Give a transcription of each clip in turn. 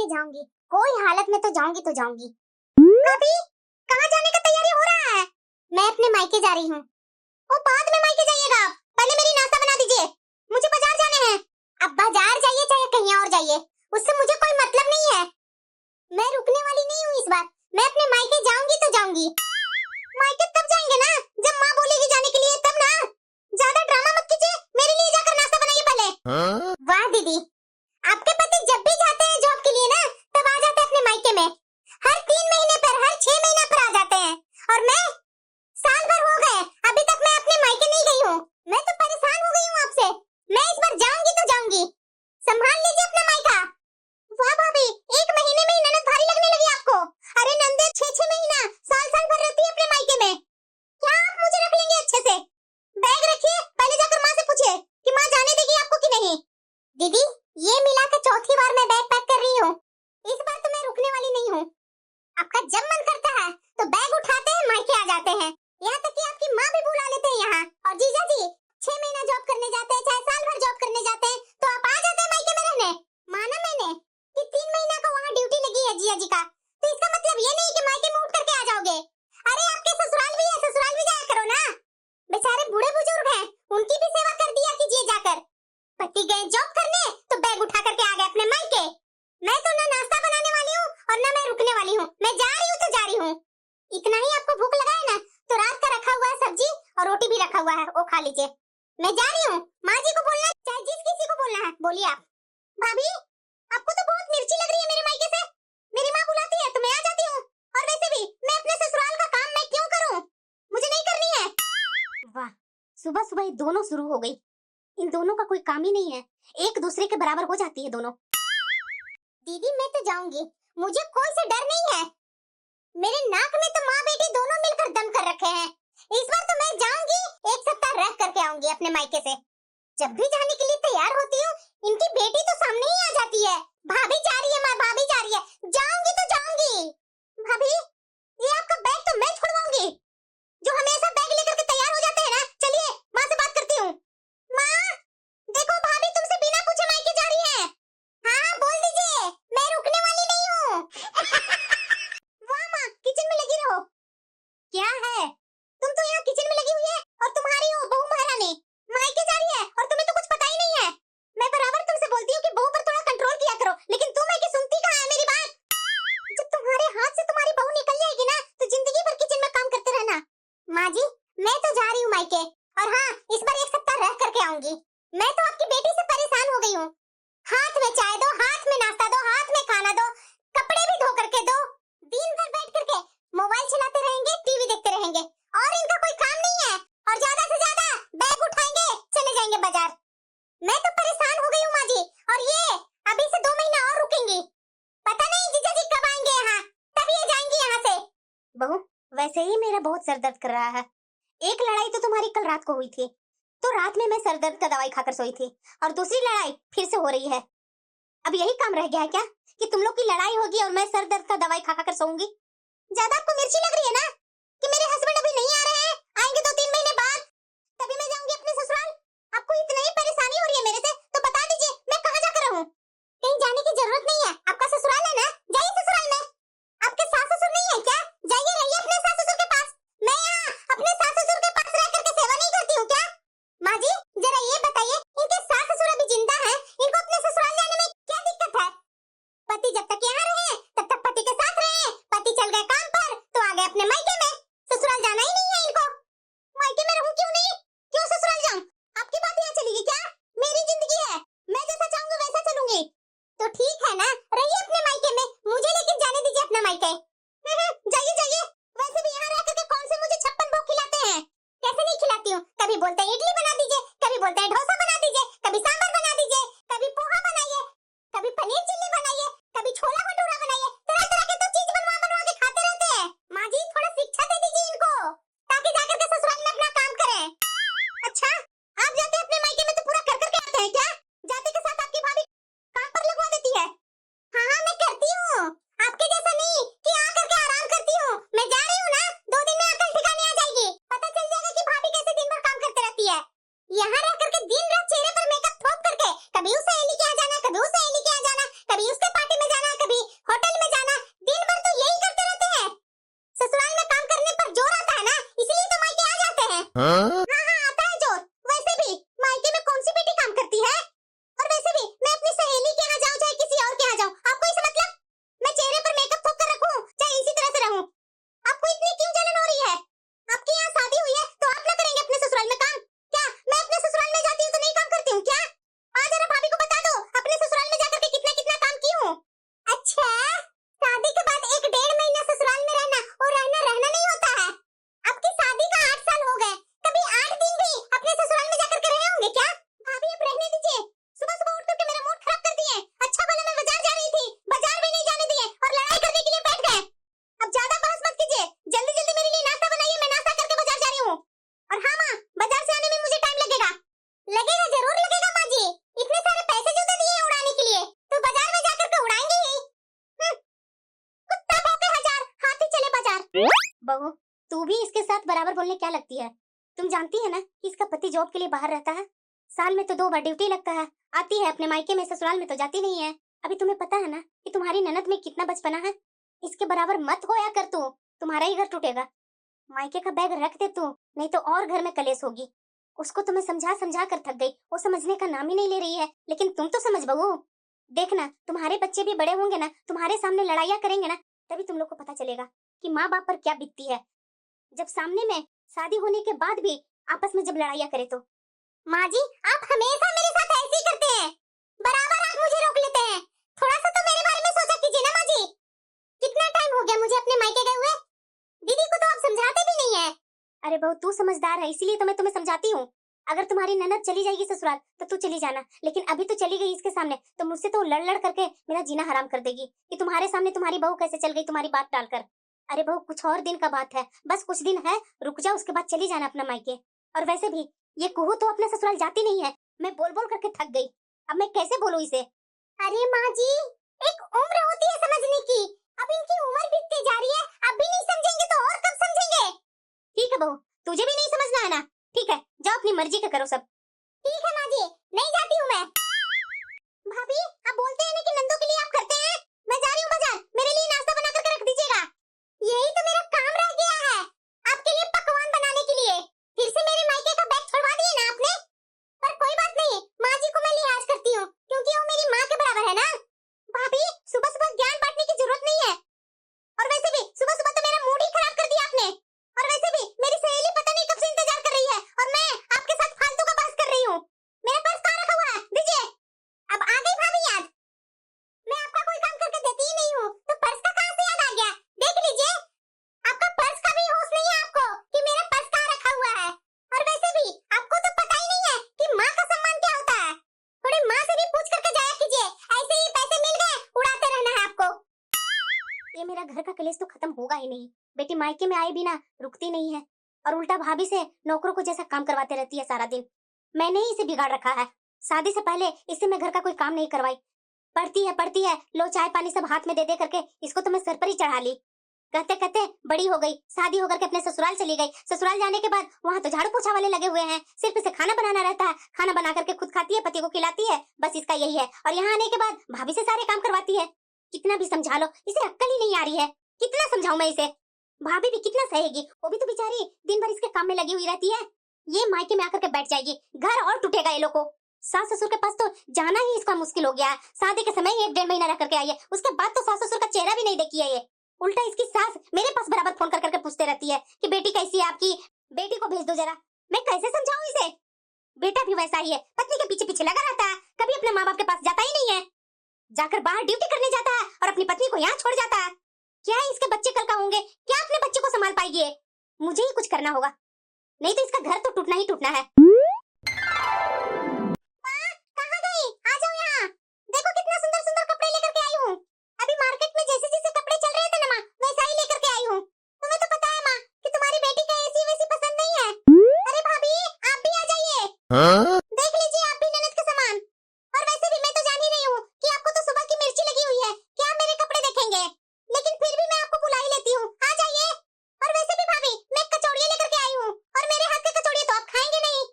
जाऊंगी, कोई हालत में तो जाऊंगी तो जाऊंगी। अभी कहाँ जाने का तैयारी हो रहा है? मैं अपने मायके जा रही हूँ। ओ बाद में मायके जाइएगा, पहले मेरी नाश्ता बना दीजिए, मुझे बाजार जाने हैं। अब बाजार जाइए चाहे कहीं और जाइए, उससे मुझे कोई मतलब नहीं है। मैं रुकने वाली नहीं हूँ इस बार, मैं अपने मायके जाऊंगी तो जाऊंगी। मायके तब जाएंगे ना जब माँ बोलेगी जाने के लिए, तब ना। ज्यादा ड्रामा मत कीजिए, मेरे लिए जाकर नाश्ता बनाइए पहले। वाह दीदी, आपके पति जब भी जाते हैं जॉब के लिए ना, तब आ जाते हैं अपने मायके में। हर 3 महीने पर, हर 6 महीने पर आ जाते हैं। और मैं साल भर हो गए, अभी तक मैं अपने मायके नहीं गई हूँ। मैं तो परेशान हो गई हूँ आपसे। मैं इस बार जाऊंगी तो जाऊंगी, संभाल लीजिए अपना मायका। वाह भाभी, 1 महीने में ही ननद भारी लगने लगी आपको। अरे नंदे 6-6 महीना, साल-साल भर रहती है अपने मायके में। क्या आप मुझे रख लेंगे अच्छे से? बैग रखिए, पहले जाकर माँ से पूछिए कि माँ जाने देगी आपको कि नहीं। दीदी, ये मिलाकर चौथी बार मैं बैग पैक कर रही हूँ। इस बार तो मैं रुकने वाली नहीं हूँ। आपका जब मन करता है तो बैग उठाते हैं, मायके आ जाते हैं। यहाँ तक कि आपकी माँ भी बुला लेते हैं यहाँ। और जीजा जी 6 महीना जॉब करने जाते हैं, चाहे साल भर जॉब करने जाते हैं, तो आप आ जाते हैं मायके में रहने। माना मैंने कि 3 महीना का वहाँ ड्यूटी लगी है जिया जी का, तो इसका मतलब ये नहीं कि मायके में उठ करके आ जाओगे। अरे आपके ससुराल भी है, ससुराल भी जाया करो ना। बेचारे बूढ़े बुजुर्ग हैं, उनकी भी सेवा कर दिया कीजिए जाकर। पति गए जॉब करने तो बैग उठा करके आ गए अपने मायके। मैं तो ना नाश्ता बनाने वाली हूँ और ना मैं रुकने वाली हूँ। मैं जा रही हूँ तो जा रही हूँ। इतना ही आपको भूख लगा है ना, तो रात का रखा हुआ है सब्जी और रोटी भी रखा हुआ है, वो खा लीजिए। मैं जा रही हूँ। माँ जी को बोलना, चाहे जिस किसी को बोलना है बोलिए आप। भाभी, आपको तो बहुत मिर्ची लग रही है मेरे मायके से। मेरी माँ बुलाती है तो मैं आ जाती हूँ। और वैसे भी मैं अपने ससुराल का काम मैं क्यों करूँ, मुझे नहीं करनी है। वाह, सुबह सुबह दोनों शुरू हो गई। इन दोनों का कोई काम ही नहीं है, एक दूसरे के बराबर हो जाती है दोनों। दीदी मैं तो जाऊंगी, मुझे कोई से डर नहीं है। मेरे नाक में तो माँ बेटी दोनों मिलकर दम कर रखे हैं। इस बार तो मैं जाऊंगी, 1 सप्ताह रह करके आऊंगी अपने मायके से। जब भी जाने के लिए तैयार होती हूँ, इनकी बेटी तो सामने ही आ जाती है। भाभी जा रही है माँ, भाभी जा रही है। जाऊंगी तो जाऊंगी। भाभी, ये आपका बैग तो मैं छुड़वाऊंगी, जो हमेशा बैग लेकर के तैयार हो जाते हैं ना। चलिए माँ से बात करती हूँ। माँ, देखो भाभी तुमसे बिना पूछे मायके जा रही है। हाँ बोल दीजिए, मैं रुकने वाली नहीं हूँ। वाह माँ, किचन में लगी रहो। क्या है, तुम तो यहाँ किचन में लगी हुई है और तुम्हारी वो बहू महारानी मायके जा रही है और तुम्हें तो कुछ पता ही नहीं है। मैं बराबर तुमसे बोलती हूँ कि बहू पर थोड़ा कंट्रोल किया करो, लेकिन तुम है कि सुनती कहाँ है मेरी बात। जब तुम्हारे हाथ से तुम्हारी बहू निकल जाएगी ना, तो जिंदगी भर किचन में काम करते रहना। माँ जी, मैं तो जा रही हूँ मायके, और हाँ इस बार 1 सप्ताह रह करके आऊंगी। मैं तो आपकी बेटी से परेशान हो गई हूँ। हाथ में चाय दो, हाथ में नाश्ता दो, हाथ में खाना दो, कपड़े भी धो करके दो। दिन भर बैठ करके मोबाइल चलाते रहेंगे, टीवी देखते रहेंगे, और इनका कोई काम नहीं है। और ज्यादा से ज्यादा बैग उठाएंगे, चले जाएंगे बाजार। मैं तो परेशान हो गई हूँ माँ जी, और ये अभी से 2 महीना और रुकेंगी। पता नहीं जीजा जी कब आएंगे यहाँ, तब ये जाएंगी यहाँ से। बहू, वैसे ही मेरा बहुत सर दर्द कर रहा है। एक लड़ाई तो तुम्हारी कल रात को हुई थी, तो रात में मैं सर दर्द का दवाई खाकर सोई थी, और दूसरी लड़ाई फिर से हो रही है। अब यही काम रह गया है क्या कि तुम लोग की लड़ाई होगी और मैं सर दर्द का दवाई खाकर सोऊंगी? ज्यादा आपको मिर्ची लग रही है ना कि मेरे हस्बैंड अभी नहीं आ रहे हैं, आएंगे 2-3 महीने बाद, तभी मैं जाऊंगी अपने ससुराल। आपको इतनी ही परेशानी हो रही है मेरे से, तो बता दीजिए मैं कहाँ जाकर रहूं? कहीं जाने की जरूरत नहीं है, आपका ससुराल है ना, जाइए ससुराल में। आपके सास ससुर नहीं है क्या? जाइए रहिए अपने सास ससुर के पास। मैं यहाँ अपने सास ससुर के पास रह करके सेवा नहीं करती हूँ क्या? माँ जी जरा ये बताइए, इनके सास ससुर अभी जिंदा हैं, इनको अपने ससुराल जाने में क्या दिक्कत है? पति जब तक यहाँ रहे तब तक पति के साथ रहे, पति चल गए काम पर तो आ गए अपने मायके में। ससुराल जाना ही नहीं है इनको। मायके में रहूं क्यों नहीं, क्यों ससुराल जाऊं? आपकी बात यहाँ चलेगी क्या? मेरी जिंदगी है, मैं जैसा चाहूंगी वैसा चलूंगी। तो ठीक है ना, रहिए अपने मायके में, मुझे लेकर जाने दीजिए अपना मायके। जाइए जाइए, वैसे भी यहाँ रह करके कौन से मुझे 56 भोग खिलाते हैं? कैसे नहीं खिलाती हूँ, कभी बोलते हैं इडली बना दीजिए, कभी बोलते हैं डोसा बना दीजिए, कभी सांभर बना दीजिए, कभी पोहा बनाइए, कभी पनीर चिल्ली बनाइए, कभी छोला भटूरा बनाइए। तरह तरह के तो चीज बनवा के खाते रहते हैं। माँ जी थोड़ा शिक्षा दे दीजिए इनको, ताकि जाकर के ससुराल में अपना काम करें। अच्छा, आप जाते अपने मायके में तो पूरा कर करके आते हैं क्या? जाते के साथ आपकी भाभी काम पर लगवा देती है। हाँ मैं करती हूँ, आपके जैसा नहीं कि आ करके आराम करती हूँ। मैं जा रही हूँ ना, 2 दिन में अकल ठिकाने आ जाएगी, पता चल जाएगा कि भाभी कैसे दिन भर काम करते रहती है। यहाँ रह करके दिन रात चेहरे पर मेकअप थोप करके कभी उस सहेली के यहाँ जाना, कभी उस सहेली के यहाँ जाना, कभी तो बाजार में जाकर के उड़ाएंगे ही। कुत्ता भौंके हजार, हाथी चले बाजार। बहू, तू भी इसके साथ बराबर बोलने क्या लगती है? तुम जानती है ना कि इसका पति जॉब के लिए बाहर रहता है, साल में तो 2 बार ड्यूटी लगता है, आती है अपने मायके में, ससुराल में तो जाती नहीं है। अभी तुम्हें पता है ना कि तुम्हारी ननद में कितना बचपना है? इसके बराबर मत होया कर तू, तुम्हारा ही घर टूटेगा। मायके का बैग रख दे तू, नहीं तो और घर में कलेश होगी। उसको तो मैं समझा समझा कर थक गई, वो समझने का नाम ही नहीं ले रही है। लेकिन तुम तो समझ बहू, देखना तुम्हारे बच्चे भी बड़े होंगे ना, तुम्हारे सामने लड़ाइयाँ करेंगे ना, तभी तुम लोग को पता चलेगा कि माँ बाप पर क्या बीतती है। जब सामने में शादी होने के बाद भी आपस में जब लड़ाइयाँ करे तो। माँ जी, आप हमेशा मेरे साथ ऐसे ही करते हैं, बराबर आप मुझे रोक लेते हैं। थोड़ा सा तो मेरे बारे में सोचा कीजिए ना माँ जी। कितना टाइम हो गया मुझे अपने मायके गए हुए, दीदी को तो आप समझाते भी नहीं है। अरे बहू, तू समझदार है इसीलिए तो मैं तुम्हें समझाती हूँ। अगर तुम्हारी ननद चली जाएगी ससुराल तो तू चली जाना, लेकिन अभी तो चली गई इसके सामने तो मुझसे तो लड़ लड़ करके मेरा जीना हराम कर देगी कि तुम्हारे सामने तुम्हारी बहू कैसे चल गई तुम्हारी बात टालकर। अरे बहू, कुछ और दिन का बात है, बस कुछ दिन है, रुक जा, उसके बाद चली जाना अपना मायके। और वैसे भी ये कुहू तो अपने ससुराल जाती नहीं है, मैं बोल बोल करके थक गई, अब मैं कैसे बोलूं इसे। अरे माँ जी, एक उम्र होती है समझने की, अब इनकी उम्र बीतती जा रही है, अब भी नहीं समझेंगे तो और कब समझेंगे। ठीक है बहू, तुझे भी नहीं समझना है ना, ठीक है, जाओ अपनी मर्जी का करो सब। ठीक है माँ जी, नहीं जाती हूँ मैं। भाभी, आप बोलते हैं ना कि नंदू के लिए आप करते हैं, मैं जा रही हूँ बाजार, मेरे लिए नाश्ता बना करके रख दीजिएगा। यही तो मेरा काम रह गया है, आपके लिए पकवान बनाने के लिए। फिर से मेरे मायके का बैग छुड़वा दिए ना आपने, पर कोई बात नहीं, माँ जी को मैं लिहाज करती हूँ क्योंकि वो मेरी माँ के बराबर है ना। भाभी, सुबह सुबह ज्ञान बांटने की जरूरत नहीं है, और वैसे भी सुबह सुबह तो मेरा मूड ही खराब कर दिया आपने। और वैसे भी मेरी सहेली पता नहीं कब से इंतजार कर रही है और मैं आपके साथ फालतू का बहस कर रही हूँ। मेरा पर्स कहाँ रखा हुआ है, दीजिए। अब आ गई भाभी याद, मैं आपका कोई काम करके देती ही नहीं हूँ तो पर्स का कहाँ से याद आ गया। देख लीजिए, आपका पर्स का भी होश नहीं है आपको कि मेरा पर्स कहाँ रखा हुआ है। और वैसे भी आपको तो पता ही नहीं है कि माँ का सम्मान क्या होता है, थोड़ी माँ से भी पूछ करके जाया कीजिए, ऐसे ही पैसे मिल गए उड़ाते रहना है आपको। ये मेरा घर का कलेश तो खत्म होगा ही नहीं, बेटी मायके में आए बिना रुकती नहीं है और उल्टा भाभी से नौकरों को जैसा काम करवाते रहती है सारा दिन। मैंने ही इसे बिगाड़ रखा है, शादी से पहले इससे मैं घर का कोई काम नहीं करवाई। पढ़ती है, लो चाय पानी सब हाथ में दे दे करके इसको तो मैं सर पर ही चढ़ा ली। कहते कहते बड़ी हो गई, शादी होकर के अपने ससुराल चली गई। ससुराल जाने के बाद वहाँ तो झाड़ू पोछा वाले लगे हुए हैं, सिर्फ इसे खाना बनाना रहता है, खाना बना करके खुद खाती है, पति को खिलाती है, बस इसका यही है। और यहाँ आने के बाद भाभी से सारे काम करवाती है। कितना भी समझा लो इसे अक्ल ही नहीं आ रही है, कितना समझाऊं मैं इसे। भाभी भी कितना सहेगी, वो भी तो बेचारी दिन भर इसके काम में लगी हुई रहती है। ये मायके में आकर के बैठ जाएगी, घर और टूटेगा ये लोग को। सास ससुर के पास तो जाना ही इसका मुश्किल हो गया है। शादी के समय 1 डेढ़ महीना रह करके आई है, उसके बाद तो सास ससुर का चेहरा भी नहीं देखी है ये। उल्टा इसकी सास मेरे पास बराबर फोन कर करके पूछते रहती है कि बेटी कैसी है आपकी, बेटी को भेज दो जरा। मैं कैसे समझाऊं इसे, बेटा भी वैसा ही है, पत्नी के पीछे पीछे लगा रहता है, कभी अपने माँ बाप के पास जाता ही नहीं है, जाकर बाहर ड्यूटी करने जाता है और अपनी पत्नी को यहाँ छोड़ जाता है। क्या इसके बच्चे कल का होंगे, क्या अपने बच्चे को संभाल पाएगी ये? मुझे ही कुछ करना होगा, नहीं तो इसका घर तो टूटना ही टूटना है। माँ, कहाँ गई? आ जाओ यहाँ, देखो कितना सुंदर सुंदर कपड़े लेकर के आई हूँ। अभी मार्केट में जैसे जैसे कपड़े चल रहे थे ना माँ, वैसा ही लेकर के आई हूँ। तुम्हें तो पता है माँ कि तुम्हारी बेटी को ऐसी वैसी पसंद नहीं है। अरे भाभी, आप भी आ जाइए। हाँ? देख लीजिए आप भी ननद के समान। और वैसे भी मैं तो जान ही रही हूँ कि आपको तो सुबह की मिर्ची लगी हुई है, क्या मेरे कपड़े देखेंगे, लेकिन फिर भी मैं आपको बुला ही लेती हूँ, आ जाइए। और वैसे भी भाभी, मैं कचौड़ियाँ लेकर के आई हूँ और मेरे हाथ के कचौड़ियाँ तो आप खाएंगे नहीं।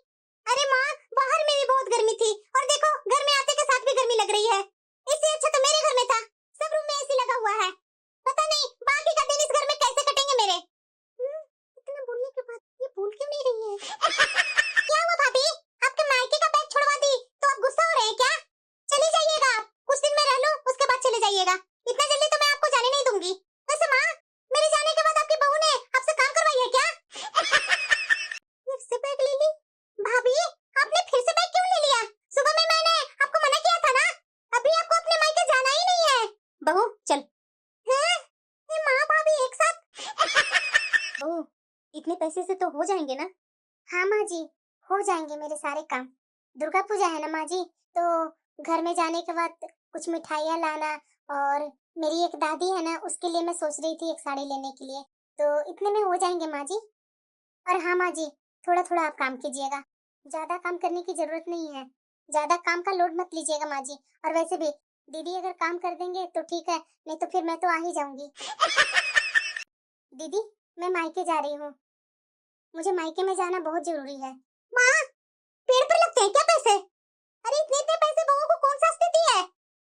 अरे माँ, बाहर में भी बहुत गर्मी थी और देखो घर में आते के साथ भी गर्मी लग रही है, इससे अच्छा तो मेरे घर में था, सब रूम में एसी लगा हुआ है। पता नहीं बाकी का दिन इस घर में कैसे कटेंगे मेरे। इतना बोलने के बाद ये बोल क्यों नहीं रही है? क्या हुआ भाभी, आपके मायके का बैग छुड़वा दी तो आप गुस्सा हो रहे हैं क्या? चली जाइएगा आप, कुछ दिन में रह लो उसके बाद चले जाइएगा, इतना जल्दी तो मैं आपको जाने नहीं दूंगी। वैसे माँ, मेरे जाने के बाद आपकी बहू ने आपसे काम करवाई है क्या? फिर से बैग ले ली? भाभी, आपने फिर से बैग क्यों ले लिया? सुबह में मैंने आपको मना किया था ना, अभी आपको अपने मायके जाना ही नहीं है। बहू चल। हैं? ये माँ भाभी एक साथ? बहू, इतने पैसे से तो हो जाएंगे ना? हाँ माँ जी, हो जाएंगे मेरे सारे काम। दुर्गा पूजा है ना माँ जी, तो घर में जाने के बाद कुछ मिठाइयाँ लाना, और मेरी एक दादी है ना, उसके लिए मैं सोच रही थी एक साड़ी लेने के लिए, तो इतने में हो जाएंगे माँ जी। और हाँ माँ जी, थोड़ा थोड़ा आप काम कीजिएगा, ज्यादा काम करने की जरूरत नहीं है, ज्यादा काम का लोड मत लीजिएगा माँ जी। और वैसे भी दीदी अगर काम कर देंगे तो ठीक है, नहीं तो फिर मैं तो आ ही जाऊंगी। दीदी मैं मायके जा रही हूँ, मुझे मायके में जाना बहुत जरूरी है। माँ, पेड़ पर लगते हैं क्या पैसे? अरे इतने इतने पैसे बहू को कौन सस्ते देती है?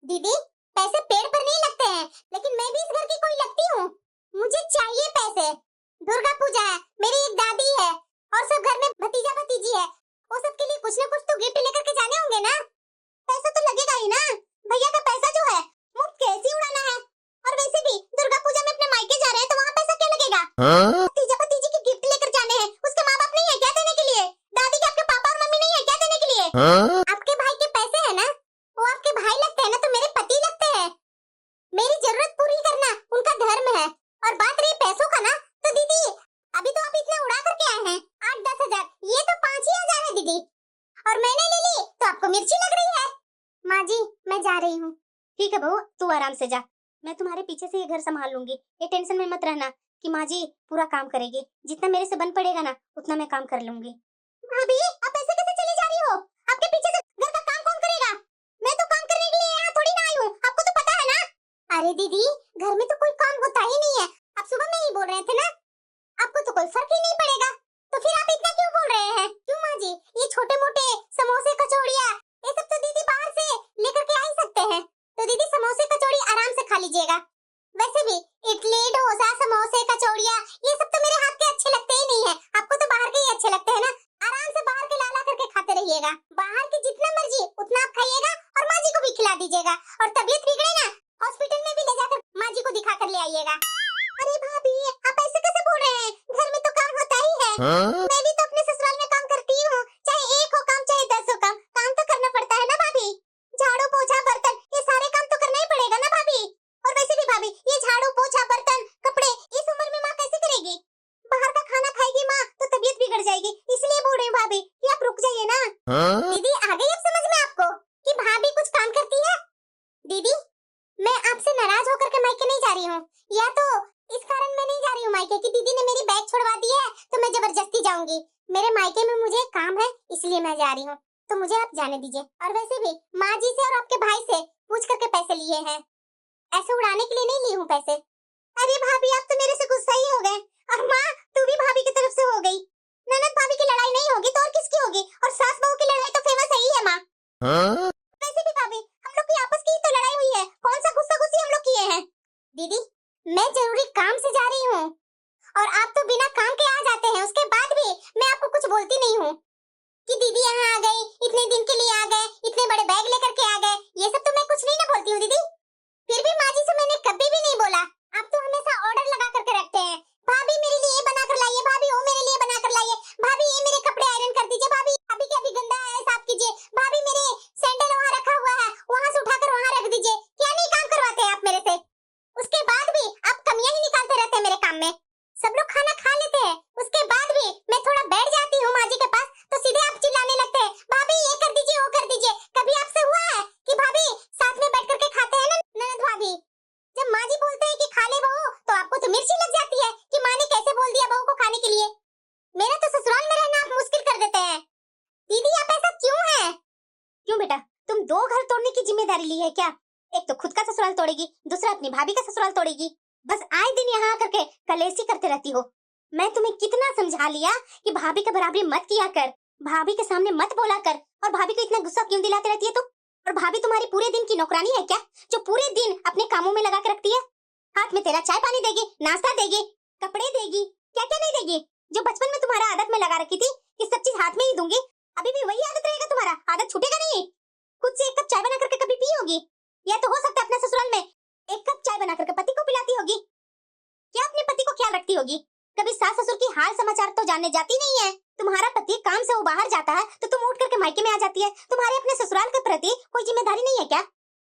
दीदी पैसे पेड़ पर नहीं लगते हैं, लेकिन मैं भी इस घर की कोई लगती हूँ, मुझे चाहिए पैसे। दुर्गा पूजा है, मेरी एक दादी है और सब घर में भतीजा भतीजी है, वो सब के लिए कुछ ना कुछ तो गिफ्ट लेकर के जाने होंगे ना, पैसा तो लगेगा ही ना। भैया का पैसा जो है मुफ्त कैसे उड़ाना है, और वैसे भी दुर्गा पूजा में अपने मायके जा रहे हैं तो वहाँ पैसा क्या लगेगा? भतीजा भतीजी के गिफ्ट लेकर जाने हैं, उसके माँ बाप नहीं है क्या देने के लिए? दादी के आपके पापा और मम्मी नहीं है क्या देने के लिए? आपके भाई के पैसे है ना, वो आपके भाई लगते हैं ना, तो मेरे पति लगते हैं। मेरी जरूरत पूरी करना उनका धर्म है। और बात रही पैसों का ना, तो दीदी अभी तो आप इतना उड़ा करके आए हैं 8-10 हजार, ये तो 5 ही हजार है दीदी, और मैंने ले ली तो आपको मिर्ची लग रही है। माँ जी मैं जा रही हूँ। ठीक है बहू, तू आराम से जा, मैं तुम्हारे पीछे से ये घर संभाल लूंगी, ये टेंशन में मत रहना कि माँ जी पूरा काम करेगी, जितना मेरे से बन पड़ेगा ना उतना मैं काम कर लूंगी। भाभी आप ऐसे कैसे चली जा रही हो? आपके पीछे से घर का काम कौन करेगा? मैं तो काम करने के लिए यहाँ थोड़ी ना आई हूँ, आपको तो पता है ना। अरे दीदी घर में तो कोई काम होता ही नहीं है, आप सुबह में ही बोल रहे थे ना, आपको तो कोई फर्क ही नहीं पड़ेगा, तो फिर आप इतना क्यों बोल रहे हैं? क्यों माँ जी, ये छोटे मोटे समोसे कचौड़ियाँ ये सब तो दीदी बाहर से लेकर के आ ही सकते हैं, तो दीदी समोसे कचौड़ी आराम से खा लीजिएगा। वैसे भी इडली डोसा समोसे कचौड़ियाँ ये सब तो मेरे हाथ के अच्छे लगते ही नहीं है, आपको तो बाहर के ही अच्छे लगते हैं ना, आराम से बाहर के ला करके खाते रहिएगा, बाहर के जितना मर्जी उतना आप खाइएगा और माँ जी को भी खिला दीजिएगा, और तबीयत बिगड़े ना हॉस्पिटल में भी ले जाकर माँ जी को दिखा कर ले आइएगा। अरे भाभी आप ऐसे कैसे बोल रहे हैं, घर में तो काम होता ही है। मैं भी तो अपने ससुराल में काम करती हूँ, चाहे 1 हो काम चाहे 10 हो काम तो करना पड़ता है ना भाभी। झाड़ू पोछा बर्तन ये सारे काम तो करना ही पड़ेगा ना भाभी। और वैसे भी भाभी ये झाड़ू पोछा बर्तन कपड़े इस उम्र में माँ कैसे करेगी? बाहर का खाना खाएगी माँ तो तबीयत बिगड़ जाएगी, इसलिए बोल रही हूँ भाभी कि आप रुक जाइए ना। दीदी आ गई अब समझ में आपको कि भाभी कुछ काम करती है? दीदी मैं आपसे नाराज होकर के मायके नहीं जा रही हूँ, या तो इस कारण मैं नहीं जा रही हूँ मायके कि दीदी ने मेरी बैग छुड़वा दी है तो मैं जबरदस्ती जाऊंगी, मेरे मायके में मुझे काम है इसलिए मैं जा रही हूँ, तो मुझे आप जाने दीजिए। और वैसे भी माँ जी से और आपके भाई से पूछ करके पैसे लिए हैं, ऐसे उड़ाने के लिए नहीं ली हूँ पैसे। अरे भाभी आप तो मेरे से गुस्सा ही हो गए, और माँ तू भी भाभी की तरफ से हो गई। ननद भाभी की लड़ाई नहीं होगी तो और किसकी होगी, और सास बहू की लड़ाई तो फेमस है ही है माँ। वैसे भी भाभी हम लोग की आपस की ही तो लड़ाई हुई है, कौन सा गुस्सा गुस्सी हम लोग किए हैं? दीदी मैं जरूरी काम से जा रही हूँ और आप तो बिना काम के आ जाते हैं, उसके बाद भी मैं आपको कुछ बोलती नहीं हूँ कि दीदी यहाँ आ गई, इतने दिन के लिए आ गए, इतने बड़े बैग लेकर के आ गए, ये सब तो मैं कुछ नहीं ना बोलती हूँ दीदी। फिर भी माँ जी से मैंने कभी भी नहीं बोला, आप तो हमेशा ऑर्डर लगा करके रखते हैं, भाभी मेरे लिए बना कर लाइए, भाभी वो मेरे लिए बना कर लाइए, भाभी ये मेरे कपड़े आयरन कर दीजिए, भाभी अभी के अभी गंदा है साफ कीजिए, भाभी मेरे सैंडल वहाँ रखा हुआ है वहाँ से उठाकर वहाँ रख दीजिए, क्या नहीं काम करवाते हैं आप मेरे से? उसके बाद भी आप कमियां ही निकालते रहते हैं मेरे काम में। सब लोग खाना खा लेते हैं, उसके बाद भी मैं थोड़ा बैठ जाती हूँ माँ जी के पास तो सीधे आप चिल्लाने लगते हैं, भाभी ये कर दीजिए वो कर दीजिए। कभी आपसे हुआ है कि भाभी साथ में बैठ करके खाते हैं ना ननद भाभी? जब माँ जी बोलते हैं कि खा ले बहू तो आपको तो मिर्ची लग जाती है कि माँ ने कैसे बोल दिया बहू को खाने के लिए। मेरा तो ससुराल में रहना आप मुश्किल कर देते हैं। दीदी आप ऐसा क्यों है? क्यों बेटा, तुम 2 घर तोड़ने की जिम्मेदारी ली है क्या? एक तो खुद का ससुराल तोड़ेगी, दूसरा अपनी भाभी का ससुराल तोड़ेगी, बस आए दिन यहाँ करके कलेसी करते रहती हो। मैं तुम्हें कितना समझा लिया कि भाभी का बराबरी मत किया कर, भाभी के सामने मत बोला कर, और भाभी को इतना गुस्सा क्यों दिलाते रहती है तुम? और भाभी तुम्हारी पूरे दिन की नौकरानी है क्या, जो पूरे दिन अपने कामों में लगा के रखती है? हाथ में तेरा चाय पानी देगी, नाश्ता देगी, कपड़े देगी, क्या क्या नहीं देगी? जो बचपन में तुम्हारा आदत में लगा रखी थी कि सब चीज हाथ में ही दूंगी, अभी भी वही आदत रहेगा तुम्हारा, आदत छूटेगा नहीं। खुद से 1 कप चाय बना करके कभी पी होगी? या तो हो सकता है अपने ससुराल में 1 कप चाय बना करके पति को पिलाती होगी। क्या अपने पति को ख्याल रखती होगी? कभी सास ससुर की हाल समाचार तो जानने जाती नहीं है। तुम्हारा पति काम से वो बाहर जाता है तो तुम उठ करके मायके में आ जाती है। तुम्हारे अपने ससुराल के प्रति कोई जिम्मेदारी नहीं है क्या?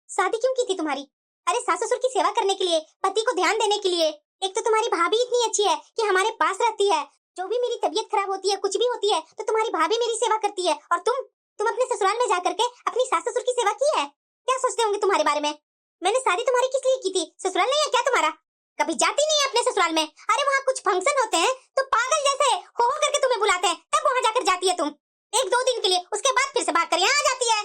शादी क्यों की थी तुम्हारी? अरे सास ससुर की सेवा करने के लिए, पति को ध्यान देने के लिए। एक तो तुम्हारी भाभी इतनी अच्छी है कि हमारे पास रहती है, जो भी मेरी तबीयत खराब होती है, कुछ भी होती है तो तुम्हारी भाभी मेरी सेवा करती है, और तुम अपने ससुराल में जाकर के अपनी सास ससुर की सेवा की है। क्या सोचते होंगे तुम्हारे बारे में? मैंने शादी तुम्हारी किस लिए की थी? ससुराल नहीं है क्या तुम्हारा? कभी जाती नहीं है अपने ससुराल में? अरे वहाँ कुछ फंक्शन होते हैं तो पागल जैसे हो करके तुम्हें बुलाते हैं, तब वहाँ जाकर जाती है तुम 1-2 दिन के लिए, उसके बाद फिर से भाग कर यहाँ आ जाती है।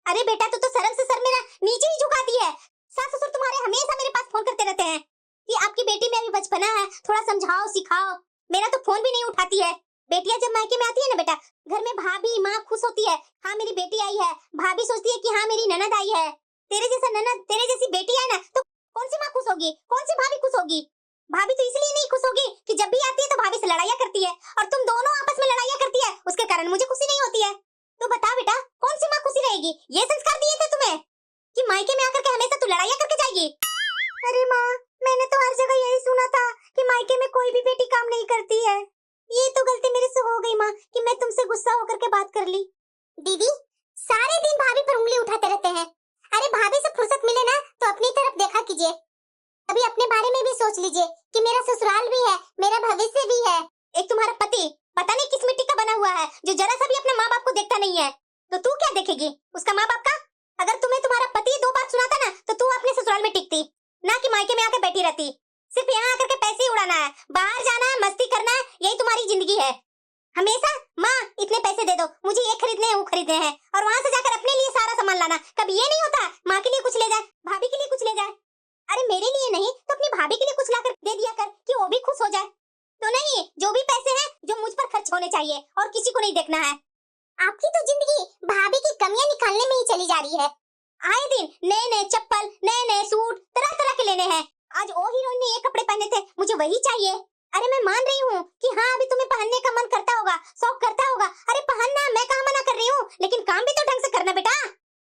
अरे बेटा तू तो शर्म से सर मेरा नीचे ही झुका दी है। सास ससुर तुम्हारे हमेशा मेरे पास फोन करते रहते हैं कि आपकी बेटी में अभी बचपना है, थोड़ा समझाओ सिखाओ। मेरा तो फोन भी नहीं उठाती है। बेटियां जब मायके में आती है ना बेटा, घर में भाभी माँ खुश होती है, हाँ मेरी बेटी आई है। भाभी सोचती है कि हाँ मेरी ननद आई है। तेरे जैसा ननद, तेरे जैसी बेटी है ना, तो कौन सी माँ खुश होगी, कौन सी भाभी खुश होगी? भाभी तो इसलिए नहीं खुश होगी कि जब भी आती है तो भाभी से लड़ाइयाँ करती है, और तुम दोनों आपस में लड़ाइयाँ करती है, उसके कारण मुझे खुशी नहीं होती है। तो बता बेटा कौन सी माँ खुशी रहेगी? ये संस्कार दिए थे तुम्हें कि मायके में आकर के हमेशा तू लड़ाइयाँ करके जाएगी? अरे माँ, मैंने तो हर जगह यही सुना था कि मायके में कोई भी बेटी काम नहीं करती है। ये तो गलती मेरे से हो गई माँ कि मैं तुमसे गुस्सा होकर के बात कर ली। दीदी सारे दिन भाभी पर उंगली उठाते रहते हैं। अरे भाभी से फुर्सत मिले ना तो अपनी तरफ देखा कीजिए। अभी अपने बारे में भी सोच लीजिए कि मेरा ससुराल भी है, मेरा भविष्य भी है। एक तुम्हारा पति पता नहीं किस मिट्टी का बना हुआ है जो जरा सा भी अपने माँ बाप को देखता नहीं है, तो तू क्या देखेगी उसका माँ बाप का? अगर तुम्हें तुम्हारा पति दो बात सुनाता ना तो तू अपने ससुराल में टिकती, ना कि मायके में आकर बैठी रहती। सिर्फ यहाँ आकर के पैसे ही उड़ाना है, बाहर जाना है, मस्ती करना है, यही तुम्हारी जिंदगी है। हमेशा माँ इतने पैसे दे दो, मुझे ये खरीदने हैं वो खरीदने हैं, और वहाँ से जाकर अपने लिए सारा सामान लाना। कभी ये नहीं होता माँ के लिए कुछ ले जाए, भाभी के लिए कुछ ले जाए। अरे मेरे लिए नहीं तो अपनी भाभी के लिए कुछ लाकर दे दिया कर कि वो भी खुश हो जाए। तो नहीं, जो भी पैसे हैं जो मुझ पर खर्च होने चाहिए और किसी को नहीं देखना है। आपकी तो जिंदगी भाभी की कमियां निकालने में ही चली जा रही है। आए दिन नए नए चप्पल, नए नए सूट, तरह तरह के लेने हैं। आज ओ हीरोइन ने ये कपड़े पहने थे, मुझे वही चाहिए। अरे मैं मान रही हूँ कि हाँ अभी तुम्हें पहनने का मन करता होगा, शौक करता होगा। अरे पहनना, मैं कहाँ मना कर रही हूँ, लेकिन काम भी तो ढंग से करना बेटा।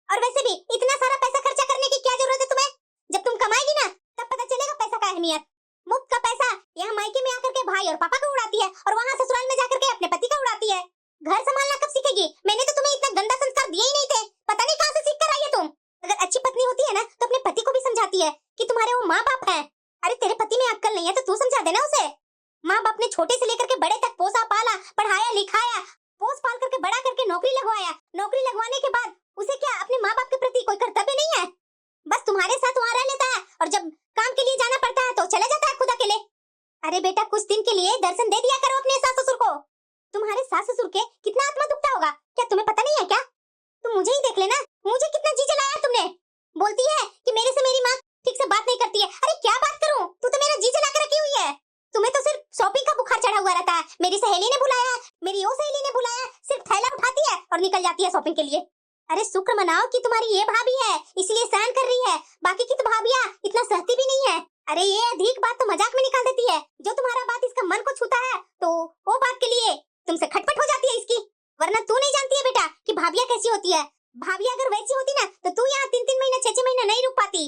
और वैसे भी इतना सारा पैसा खर्चा करने की क्या जरूरत है तुम्हें? जब तुम कमाएगी ना तब पता चलेगा पैसा का अहमियत। मुफ्त का पैसा यहाँ मायके में आकर के भाई और पापा का उड़ाती है, और वहाँ ससुराल में जाकर के अपने पति का उड़ाती है। घर संभालना कब सीखेगी? मैंने तो तुम्हें इतना गंदा संस्कार दिए ही नहीं थे, पता नहीं कहाँ से सीख कर आई है तुम। अगर अच्छी पत्नी होती है ना तो अपने पति को भी समझाती है कि तुम्हारे वो माँ बाप हैं। अरे तेरे पति में अक्ल नहीं है तो तू समझा देना उसे। माँ बाप ने छोटे से लेकर के बड़े तक पोसा पाला, पढ़ाया लिखाया, पोस पाल करके बड़ा करके नौकरी लगवाया। नौकरी लगवाने के बाद उसे क्या अपने माँ बाप के प्रति कोई कर्तव्य नहीं है? बस तुम्हारे साथ वहाँ रह लेता है, और जब काम के लिए जाना पड़ता है तो चला जाता है खुद अकेले। अरे बेटा कुछ दिन के लिए दर्शन दे दिया करो अपने सास ससुर को। तुम्हारे सास ससुर के कितना आत्मा दुखता होगा, क्या तुम्हें पता नहीं है क्या? तुम मुझे ही देख लेना, मुझे कितना जी जलाया तुमने। बोलती है कि मेरे से मेरी माँ ठीक से बात नहीं करती है। अरे क्या बात करूं, तू तो मेरा जी जला कर रखी हुई है। तुम्हें तो सिर्फ शॉपिंग का बुखार चढ़ा हुआ रहता है। मेरी सहेली ने बुलाया, मेरी वो सहेली ने बुलाया, सिर्फ थैला उठाती है और निकल जाती है शॉपिंग के लिए। अरे शुक्र मनाओ कि तुम्हारी ये भाभी है इसलिए सहन कर रही है, बाकी की तो भाभियां इतना सहती भी नहीं है। अरे ये अधिक बात तो मजाक में निकाल देती है, जो तुम्हारा बात इसका मन को छूता है तो वो बात के लिए तुमसे खटपट हो जाती है इसकी। वरना तू नहीं जानती है बेटा कि भाभियां कैसी होती है। भाभियां अगर वैसी होती ना तो तू यहाँ 3-3 महीने 6-6 महीने नहीं रुक पाती।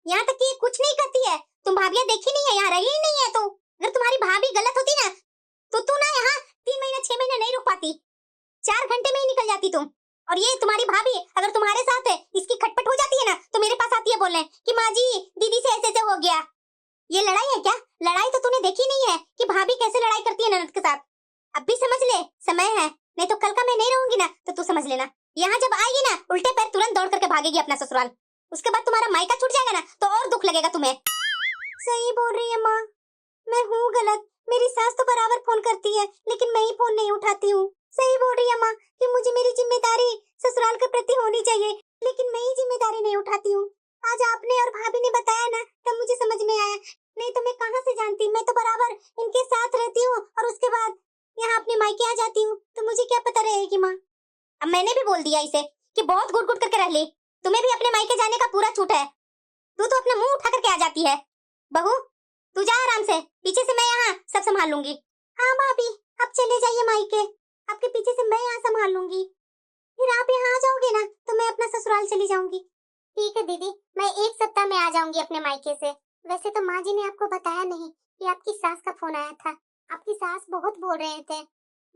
यहाँ तक कि ये कुछ नहीं करती है, तुम भाभियां देखी नहीं है, यहाँ रही ही नहीं है। तो अगर तुम्हारी भाभी गलत होती ना तो तू ना यहाँ 3 महीने 6 महीने नहीं रुक पाती, 4 घंटे में ही निकल जाती तुम। और ये तुम्हारी भाभी अगर तुम्हारे साथ है इसकी खटपट हो जाती है ना तो मेरे पास आती है बोलने कि माँ जी दीदी से ऐसे हो गया। ये लड़ाई है क्या? लड़ाई तो तूने देखी नहीं है कि भाभी कैसे लड़ाई करती है ननद के साथ। अब भी समझ ले, समय है, नहीं तो कल का मैं नहीं रहूंगी ना तो तू समझ लेना। यहाँ जब आएगी ना उल्टे पैर तुरंत दौड़ करके भागेगी अपना ससुराल। उसके बाद तुम्हारा मायका छूट जाएगा ना तो और दुख लगेगा तुम्हें। सही बोल रही है माँ, मैं हूँ गलत। मेरी सास तो बराबर फोन करती है लेकिन मैं ही फोन नहीं उठाती हूँ। सही बोल रही है माँ कि मुझे मेरी जिम्मेदारी ससुराल के प्रति होनी चाहिए, लेकिन मैं ही जिम्मेदारी नहीं उठाती हूँ। आज आपने और भाभी ने बताया ना तब मुझे समझ में आया, नहीं तो मैं कहाँ से जानती। मैं तो बराबर इनके साथ रहती हूँ और उसके बाद यहाँ अपने मायके आ जाती हूँ, तो मुझे क्या पता रहेगी माँ। अब मैंने भी बोल दिया इसे कि बहुत गुड़ गुड़ करके रह ले, तुम्हें भी अपने मायके जाने का पूरा छूट है। तू तो अपना मुंह उठा करके आ जाती है। बहू तू जा आराम से, पीछे से मैं यहाँ सब संभाल लूंगी। हाँ भाभी आप चले जाइए मायके, आपके पीछे से मैं यहाँ संभाल लूंगी। फिर आप यहाँ आ जाओगे ना तो मैं अपना ससुराल चली जाऊंगी। ठीक है दीदी, मैं 1 सप्ताह में आ जाऊंगी अपने मायके से। वैसे तो माँ जी ने आपको बताया नहीं कि आपकी सास का फोन आया था। आपकी सास बहुत बोल रहे थे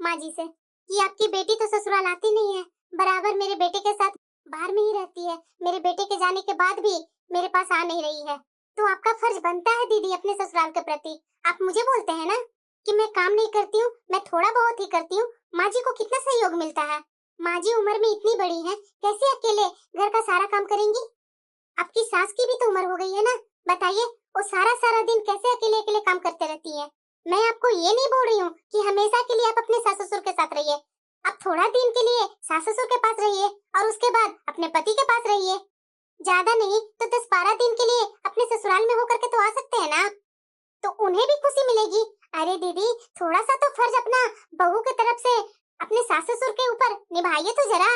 माँ जी से कि आपकी बेटी तो ससुराल आती नहीं है, बराबर मेरे बेटे के साथ बाहर में ही रहती है। मेरे बेटे के जाने के बाद भी मेरे पास आ नहीं रही है। तो आपका फर्ज बनता है दीदी अपने ससुराल के प्रति। आप मुझे बोलते हैं ना कि मैं काम नहीं करती हूँ, मैं थोड़ा बहुत ही करती हूँ। माँ जी को कितना सहयोग मिलता है। माँ जी उम्र में इतनी बड़ी है, कैसे अकेले घर का सारा काम करेंगी? आपकी सास की भी तो उम्र हो गई है ना, बताइए वो सारा सारा दिन कैसे अकेले अकेले काम करते रहती है। मैं आपको ये नहीं बोल रही हूँ कि हमेशा के लिए आप अपने सास ससुर के साथ रहिए, आप थोड़ा दिन के लिए सास ससुर के पास रहिए और उसके बाद अपने पति के पास रहिए। ज्यादा नहीं तो 10-12 दिन के लिए अपने ससुराल में होकर के तो आ सकते हैं ना, तो उन्हें भी खुशी मिलेगी। अरे दीदी, थोड़ा सा तो फर्ज अपना बहू की तरफ से अपने सास ससुर के ऊपर निभाइए तो जरा।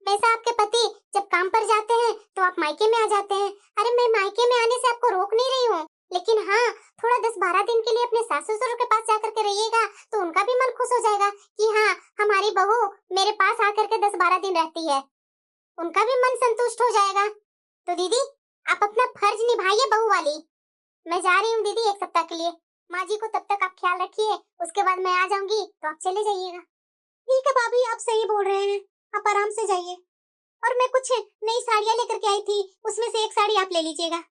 वैसे आपके पति जब काम पर जाते हैं तो आप मायके में आ जाते हैं। अरे मैं मायके में आने से आपको रोक नहीं रही हूँ, लेकिन हाँ, थोड़ा 10-12 दिन के लिए अपने सास ससुर के पास जाकर के रहिएगा तो उनका भी मन खुश हो जाएगा कि हाँ, हमारी बहू मेरे पास आकर के 10-12 दिन रहती है, उनका भी मन संतुष्ट हो जाएगा। तो दीदी, आप अपना फर्ज निभाइए बहू वाली। मैं जा रही हूँ दीदी 1 सप्ताह के लिए। माँ जी को तब तक आप ख्याल रखिए, उसके बाद मैं आ जाऊंगी तो आप चले जाइएगा। ठीक है भाभी, आप सही बोल रहे हैं, आप आराम से जाइए। और मैं कुछ नई साड़ियाँ लेकर के आई थी, उसमें से एक साड़ी आप ले लीजिएगा।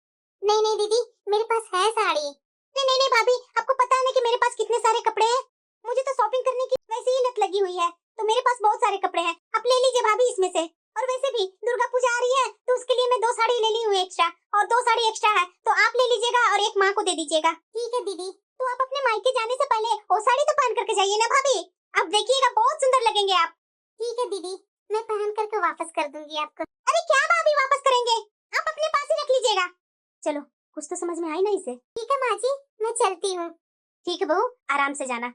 नहीं नहीं दीदी, मेरे पास है साड़ी। नहीं नहीं नहीं भाभी, आपको पता है ना कि मेरे पास कितने सारे कपड़े हैं। मुझे तो शॉपिंग करने की वैसे ही लत लगी हुई है, तो मेरे पास बहुत सारे कपड़े हैं, आप ले लीजिए भाभी इसमें से। और वैसे भी दुर्गा पूजा आ रही है तो उसके लिए मैं 2 साड़ी ले ली हूँ एक्स्ट्रा, और 2 साड़ी एक्स्ट्रा है तो आप ले लीजिएगा और एक माँ को दे दीजिएगा। ठीक है दीदी, तो आप अपने मायके जाने से पहले वो साड़ी तो पहन करके जाइए ना भाभी, आप देखिएगा बहुत सुंदर लगेंगे आप। ठीक है दीदी, मैं पहन करके वापस कर दूंगी आपको। अरे क्या भाभी वापस करेंगे, आप अपने पास ही रख लीजिएगा। चलो, कुछ तो समझ में आई ना इसे। ठीक है माँ जी, मैं चलती हूँ। ठीक है बहू, आराम से जाना।